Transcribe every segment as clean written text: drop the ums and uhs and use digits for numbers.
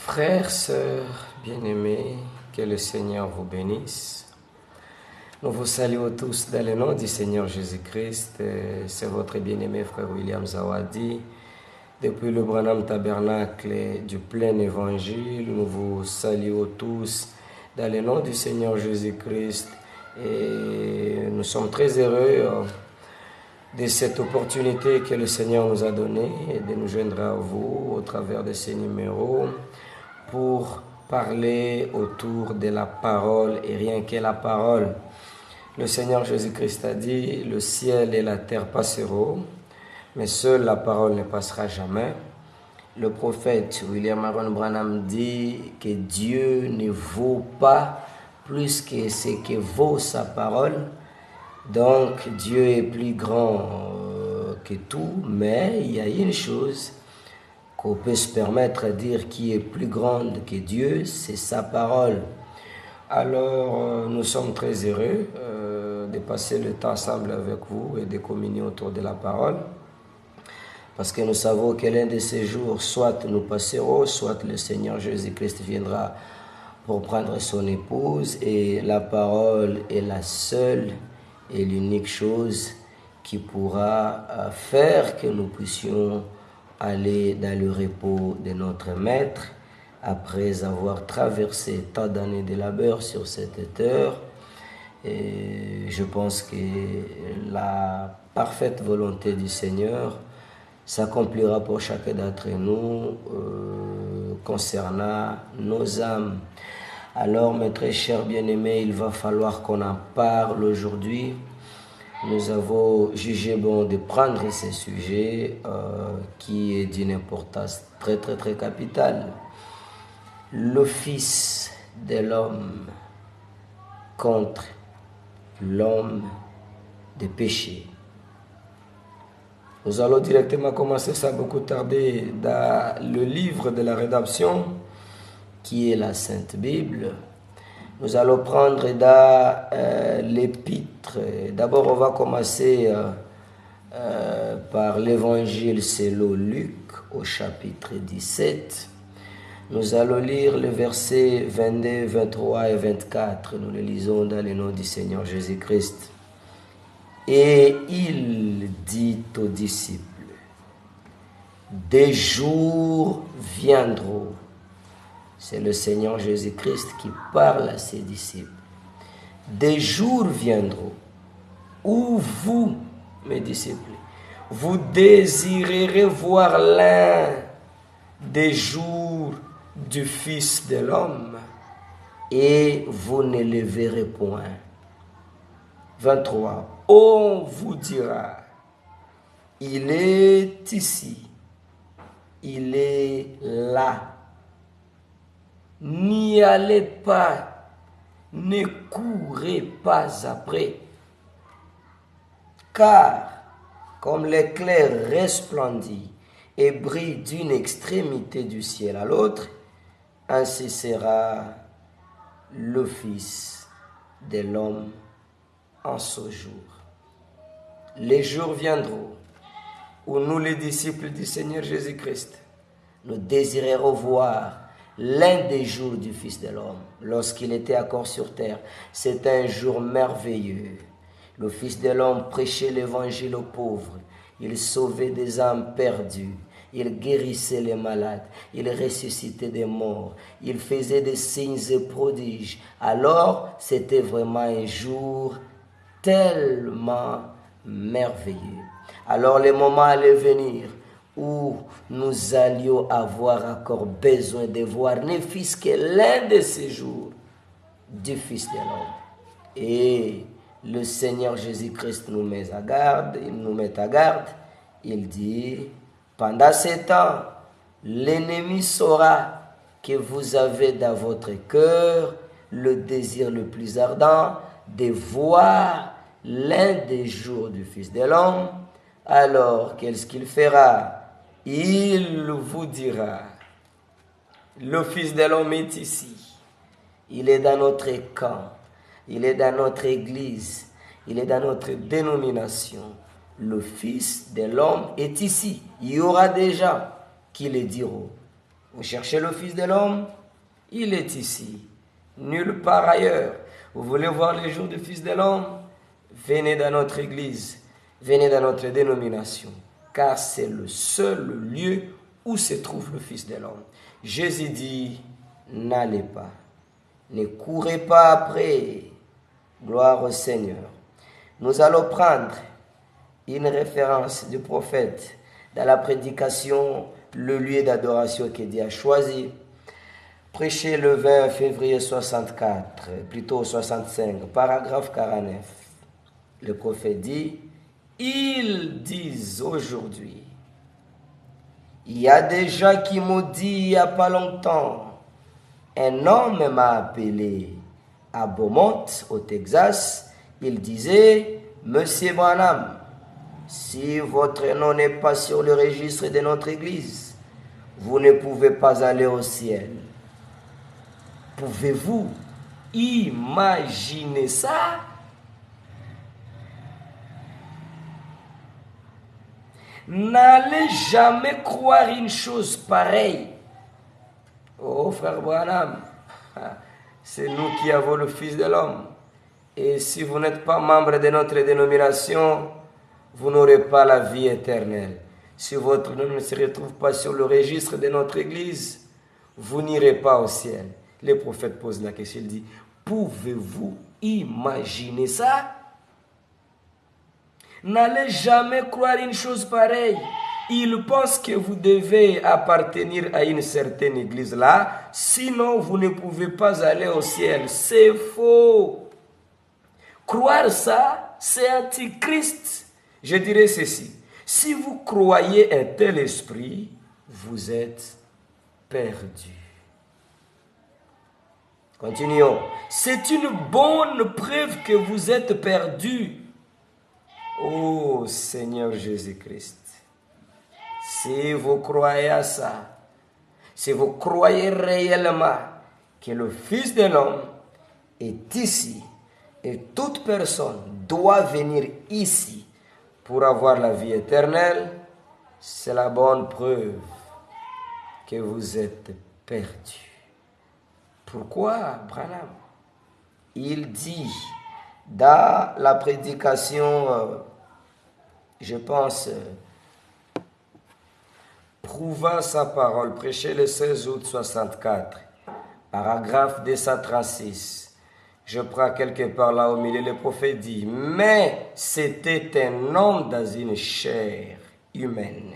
Frères, sœurs, bien-aimés, que le Seigneur vous bénisse. Nous vous saluons tous dans le nom du Seigneur Jésus-Christ. C'est votre bien-aimé frère William Zawadi. Depuis le Branham Tabernacle du plein évangile, nous vous saluons tous dans le nom du Seigneur Jésus-Christ. Et nous sommes très heureux de cette opportunité que le Seigneur nous a donnée de nous joindre à vous au travers de ces numéros pour parler autour de la parole et rien que la parole. Le Seigneur Jésus-Christ a dit, le ciel et la terre passeront, mais seule la parole ne passera jamais. Le prophète William Aaron Branham dit que Dieu ne vaut pas plus que ce que vaut sa parole. Donc Dieu est plus grand que tout, mais il y a une chose qu'on peut se permettre de dire qui est plus grande que Dieu, c'est sa parole. Alors nous sommes très heureux de passer le temps ensemble avec vous et de communier autour de la parole. Parce que nous savons que l'un de ces jours, soit nous passerons, soit le Seigneur Jésus-Christ viendra pour prendre son épouse. Et la parole est la seule et l'unique chose qui pourra faire que nous puissions aller dans le repos de notre Maître après avoir traversé tant d'années de labeur sur cette terre. Et je pense que la parfaite volonté du Seigneur s'accomplira pour chacun d'entre nous concernant nos âmes. Alors, mes très chers bien-aimés, il va falloir qu'on en parle aujourd'hui. Nous avons jugé bon de prendre ce sujet qui est d'une importance très capitale. Le Fils de l'homme contre l'homme de péché. Nous allons directement commencer sans beaucoup tarder dans le livre de la rédemption qui est la Sainte Bible. Nous allons prendre dans l'épître. D'abord, on va commencer par l'évangile selon Luc au chapitre 17. Nous allons lire les versets 22, 23 et 24. Nous les lisons dans le nom du Seigneur Jésus-Christ. Et il dit aux disciples, des jours viendront. C'est le Seigneur Jésus-Christ qui parle à ses disciples. Des jours viendront où vous, mes disciples, vous désirerez voir l'un des jours du Fils de l'homme et vous ne le verrez point. 23. On vous dira, il est ici, il est là. N'y allez pas, ne courez pas après. Car, comme l'éclair resplendit et brille d'une extrémité du ciel à l'autre, ainsi sera le Fils de l'homme en ce jour. Les jours viendront où nous, les disciples du Seigneur Jésus-Christ, nous désirerons voir l'un des jours du Fils de l'homme. Lorsqu'il était encore sur terre, c'était un jour merveilleux. Le Fils de l'homme prêchait l'évangile aux pauvres. Il sauvait des âmes perdues. Il guérissait les malades. Il ressuscitait des morts. Il faisait des signes et prodiges. Alors, c'était vraiment un jour tellement merveilleux. Alors, le moment allait venir où nous allions avoir encore besoin de voir ne fût-ce que l'un de ces jours du Fils de l'homme. Et le Seigneur Jésus-Christ nous met à garde, il dit, pendant ce temps, l'ennemi saura que vous avez dans votre cœur le désir le plus ardent de voir l'un des jours du Fils de l'homme. Alors, qu'est-ce qu'il fera? Il vous dira, le Fils de l'homme est ici. Il est dans notre camp. Il est dans notre église. Il est dans notre dénomination. Le Fils de l'homme est ici. Il y aura des gens qui le diront. Vous cherchez le Fils de l'homme? Il est ici, nulle part ailleurs. Vous voulez voir les jours du Fils de l'homme? Venez dans notre église, venez dans notre dénomination, car c'est le seul lieu où se trouve le Fils de l'homme. Jésus dit, n'allez pas, ne courez pas après. Gloire au Seigneur. Nous allons prendre une référence du prophète dans la prédication, le lieu d'adoration que Dieu a choisi. Prêché le 20 février 64, plutôt 65, paragraphe 49. Le prophète dit, ils disent aujourd'hui, il y a des gens qui m'ont dit il n'y a pas longtemps, un homme m'a appelé à Beaumont, au Texas. Il disait, Monsieur Branham, si votre nom n'est pas sur le registre de notre église, vous ne pouvez pas aller au ciel. Pouvez-vous imaginer ça? N'allez jamais croire une chose pareille. Oh frère Branham, c'est nous qui avons le Fils de l'homme. Et si vous n'êtes pas membre de notre dénomination, vous n'aurez pas la vie éternelle. Si votre nom ne se retrouve pas sur le registre de notre église, vous n'irez pas au ciel. Le prophète pose la question, il dit, pouvez-vous imaginer ça? N'allez jamais croire une chose pareille. Il pense que vous devez appartenir à une certaine église là, sinon vous ne pouvez pas aller au ciel. C'est faux. Croire ça, c'est antichrist. Je dirais ceci, si vous croyez un tel esprit, vous êtes perdu. Continuons. C'est une bonne preuve que vous êtes perdu. Oh Seigneur Jésus-Christ, si vous croyez à ça, si vous croyez réellement que le Fils de l'homme est ici et toute personne doit venir ici pour avoir la vie éternelle, c'est la bonne preuve que vous êtes perdu. Pourquoi, Branham? Il dit dans la prédication, je pense, prouvant sa parole, prêché le 16 août 64, paragraphe 236. Je prends quelque part là au milieu, le prophète dit, mais c'était un homme dans une chair humaine,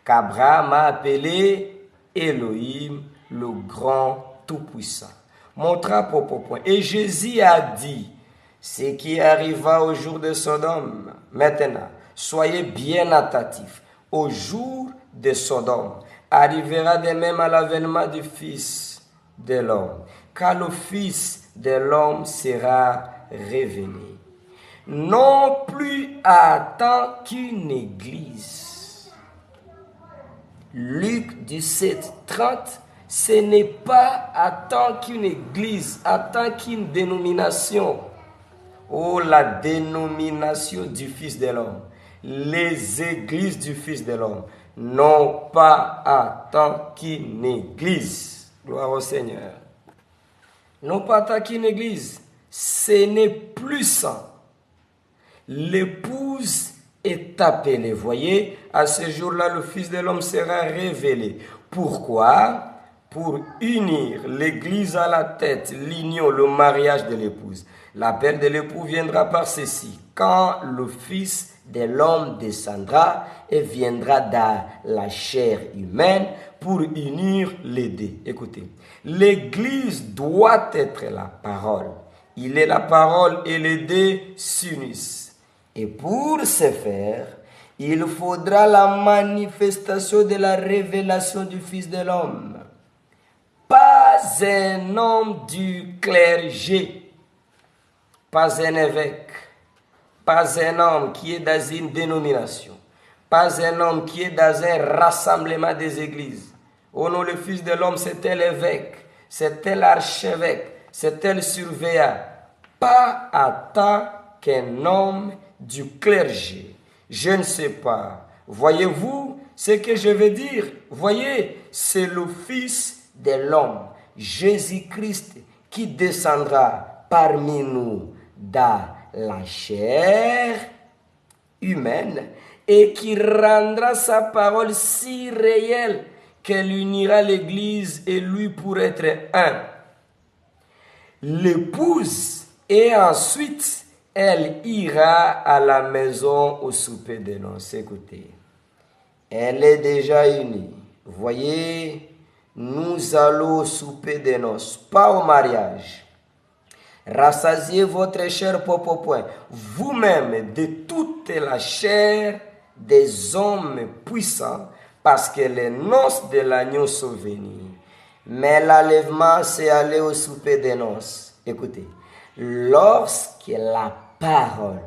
qu'Abraham a appelé Elohim, le grand tout-puissant. Montra propre point. Et Jésus a dit, ce qui arriva au jour de Sodome. Maintenant, soyez bien attentifs. Au jour de Sodome, arrivera de même à l'avènement du Fils de l'homme. Car le Fils de l'homme sera révélé. Non plus à tant qu'une église. Luc 17, 30. Ce n'est pas à tant qu'une église, à tant qu'une dénomination. Oh, la dénomination du Fils de l'homme. Les églises du Fils de l'homme. Non pas à tant qu'une église. Gloire au Seigneur. Non pas à tant qu'une église. Ce n'est plus ça. L'épouse est appelée. Voyez, à ce jour-là, le Fils de l'homme sera révélé. Pourquoi? Pour unir l'église à la tête, l'union, le mariage de l'épouse. L'appel de l'époux viendra par ceci. Quand le Fils de l'homme descendra et viendra dans la chair humaine pour unir les deux. Écoutez, l'église doit être la parole. Il est la parole et les deux s'unissent. Et pour ce faire, il faudra la manifestation de la révélation du Fils de l'homme. Pas un homme du clergé, pas un évêque, pas un homme qui est dans une dénomination, pas un homme qui est dans un rassemblement des églises. Oh non, le Fils de l'homme, c'est tel évêque, c'est tel archevêque, c'est tel surveillant. Pas à tant qu'un homme du clergé. Je ne sais pas Voyez-vous ce que je veux dire? Voyez, c'est le Fils de l'homme, Jésus-Christ, qui descendra parmi nous dans la chair humaine et qui rendra sa parole si réelle qu'elle unira l'Église et lui pour être un. L'épouse, et ensuite elle ira à la maison au souper de noces. Écoutez, elle est déjà unie. Voyez, nous allons au souper de noces, pas au mariage. Rassasiez votre chair pour point, vous-même de toute la chair des hommes puissants, parce que les noces de l'agneau sont venues. Mais l'enlèvement, c'est aller au souper des noces. Écoutez, lorsque la parole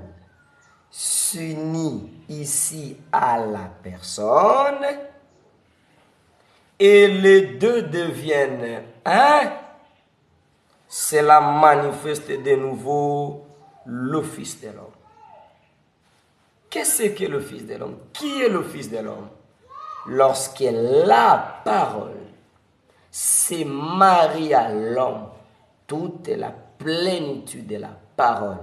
s'unit ici à la personne et les deux deviennent un, cela manifeste de nouveau le Fils de l'homme. Qu'est-ce que le Fils de l'homme? Qui est le Fils de l'homme? Lorsque la parole se marie à l'homme, toute la plénitude de la parole,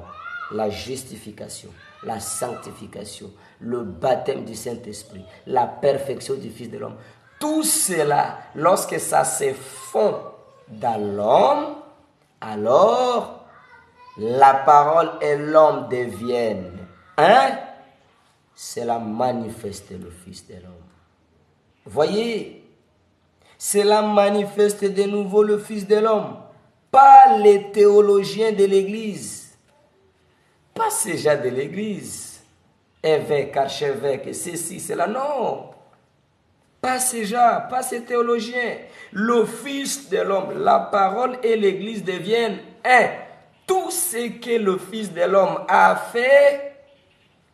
la justification, la sanctification, le baptême du Saint-Esprit, la perfection du Fils de l'homme, tout cela, lorsque ça se fond dans l'homme, alors la parole et l'homme deviennent un. Cela manifeste le Fils de l'homme. Voyez, cela manifeste de nouveau le Fils de l'homme. Pas les théologiens de l'Église, pas ces gens de l'Église, évêques, archevêques, ceci, cela, non. Pas ces gens, pas ces théologiens. Le Fils de l'homme, la parole et l'Église deviennent un. Tout ce que le Fils de l'homme a fait,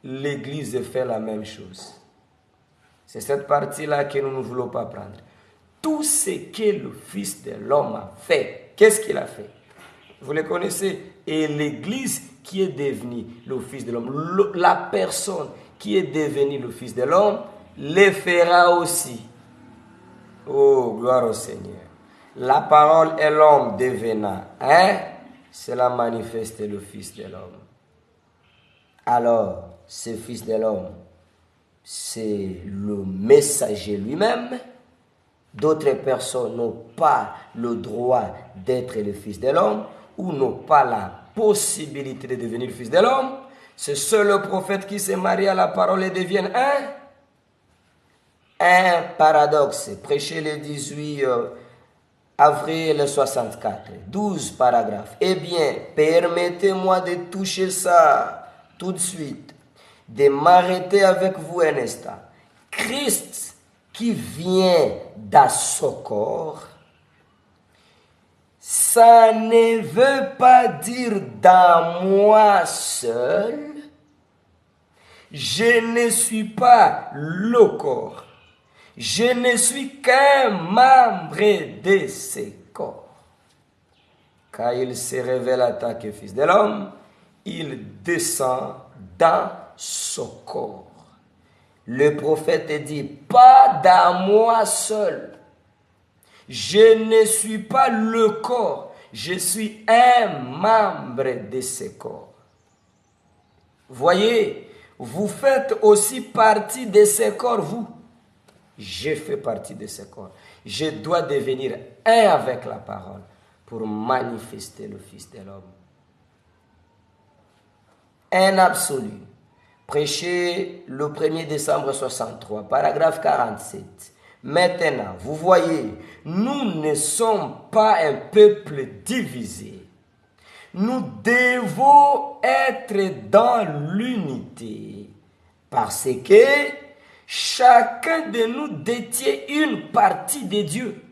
l'Église fait la même chose. C'est cette partie-là que nous ne voulons pas prendre. Tout ce que le Fils de l'homme a fait, qu'est-ce qu'il a fait? Vous le connaissez. Et l'Église qui est devenue le Fils de l'homme, la personne qui est devenue le Fils de l'homme, le fera aussi. Oh, gloire au Seigneur. La parole et l'homme devenant un, cela manifeste le Fils de l'homme. Alors, ce Fils de l'homme, c'est le messager lui-même. D'autres personnes n'ont pas le droit d'être le Fils de l'homme ou n'ont pas la possibilité de devenir le Fils de l'homme. C'est seul le prophète qui se marie à la parole et devient un. Un paradoxe, prêché le 18 avril 64, 12 paragraphes. Eh bien, permettez-moi de toucher ça tout de suite, de m'arrêter avec vous un instant. Christ qui vient dans son corps, ça ne veut pas dire dans moi seul, je ne suis pas le corps. Je ne suis qu'un membre de ce corps. Quand il se révèle en tant que Fils de l'homme, il descend dans son corps. Le prophète dit, pas dans moi seul. Je ne suis pas le corps. Je suis un membre de ce corps. Voyez, vous faites aussi partie de ce corps, vous. Je fais partie de ce corps. Je dois devenir un avec la parole pour manifester le Fils de l'homme. Un absolu. Prêché le 1er décembre 63, paragraphe 47. Maintenant, vous voyez, nous ne sommes pas un peuple divisé. Nous devons être dans l'unité parce que chacun de nous détient une partie de Dieu.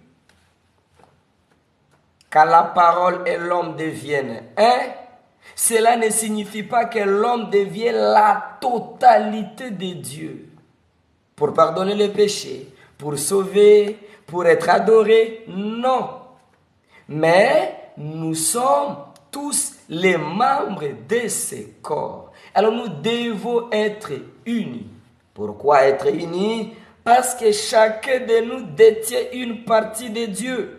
Quand la parole et l'homme deviennent un, cela ne signifie pas que l'homme devient la totalité de Dieu. Pour pardonner les péchés, pour sauver, pour être adoré, non. Mais nous sommes tous les membres de ce corps. Alors nous devons être unis. Pourquoi être unis? Parce que chacun de nous détient une partie de Dieu.